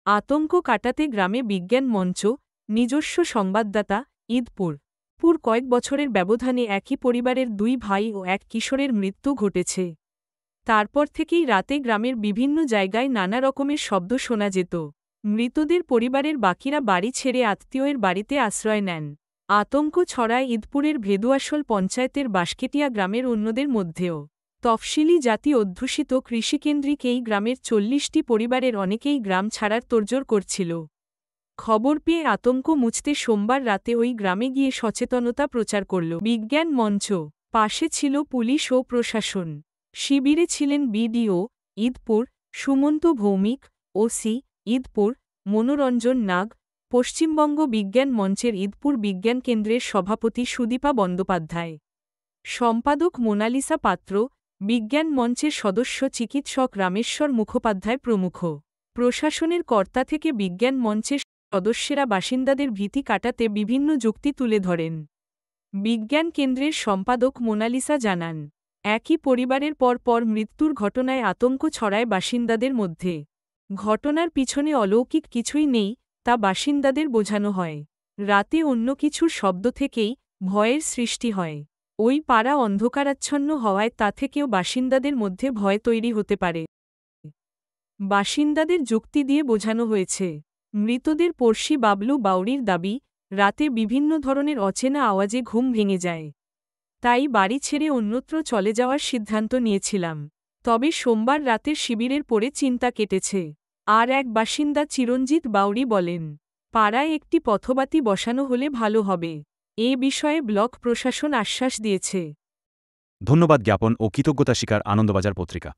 আতঙ্ক কাটাতে গ্রামে বিজ্ঞান মঞ্চ, নিজস্ব সংবাদদাতা, ঈদপুর। কয়েক বছরের ব্যবধানে একই পরিবারের 2 ভাই ও এক কিশোরের মৃত্যু ঘটেছে। তারপর থেকেই রাতে গ্রামের বিভিন্ন জায়গায় নানা রকমের শব্দ শোনা যেত। মৃতদের পরিবারের বাকিরা বাড়ি ছেড়ে আত্মীয়ের বাড়িতে আশ্রয় নেন। আতঙ্ক ছড়ায় ঈদপুরের ভেদুয়াশল পঞ্চায়েতের বাঁশকেটিয়া গ্রামের অন্যদের মধ্যেও। তফসিলি জাতি অধ্যুষিত কৃষিকেন্দ্রিক এই গ্রামের 40টি পরিবারের অনেকেই গ্রাম ছাড়ার তোড়জোড় করছিল। খবর পেয়ে আতঙ্ক মুছতে সোমবার রাতে ওই গ্রামে গিয়ে সচেতনতা প্রচার করল বিজ্ঞান মঞ্চ। পাশে ছিল পুলিশ ও প্রশাসন। শিবিরে ছিলেন বিডিও, ঈদপুর, সুমন্ত ভৌমিক, ওসি, ঈদপুর, মনোরঞ্জন নাগ, পশ্চিমবঙ্গ বিজ্ঞান মঞ্চের ঈদপুর বিজ্ঞান কেন্দ্রের সভাপতি সুদীপা বন্দ্যোপাধ্যায়, সম্পাদক মোনালিসা পাত্র, বিজ্ঞান মঞ্চের সদস্য চিকিৎসক রামেশ্বর মুখোপাধ্যায় প্রমুখ। প্রশাসনের কর্তা থেকে বিজ্ঞান মঞ্চের সদস্যেরা বাসিন্দাদের ভীতি কাটাতে বিভিন্ন যুক্তি তুলে ধরেন। বিজ্ঞান কেন্দ্রের সম্পাদক মোনালিসা জানান, একই পরিবারের পর মৃত্যুর ঘটনায় আতঙ্ক ছড়ায় বাসিন্দাদের মধ্যে। ঘটনার পিছনে অলৌকিক কিছুই নেই, তা বাসিন্দাদের বোঝানো হয়। রাতে অন্য কিছুর শব্দ থেকেই ভয়ের সৃষ্টি হয়। ওই পাড়া অন্ধকারাচ্ছন্ন হওয়ায় তা থেকেও বাসিন্দাদের মধ্যে ভয় তৈরি হতে পারে। বাসিন্দাদের যুক্তি দিয়ে বোঝানো হয়েছে। মৃতদের পড়শি বাবলু বাউরির দাবি, রাতে বিভিন্ন ধরনের অচেনা আওয়াজে ঘুম ভেঙে যায়। তাই বাড়ি ছেড়ে অন্যত্র চলে যাওয়ার সিদ্ধান্ত নিয়েছিলাম। তবে সোমবার রাতের শিবিরের পরে চিন্তা কেটেছে। আর এক বাসিন্দা চিরঞ্জিত বাউরি বলেন, পাড়ায় একটি পথবাতি বসানো হলে ভালো হবে। এ বিষয়ে ব্লক প্রশাসন আশ্বাস দিয়েছে। ধন্যবাদ জ্ঞাপন ও কৃতজ্ঞতা স্বীকার আনন্দবাজার পত্রিকা।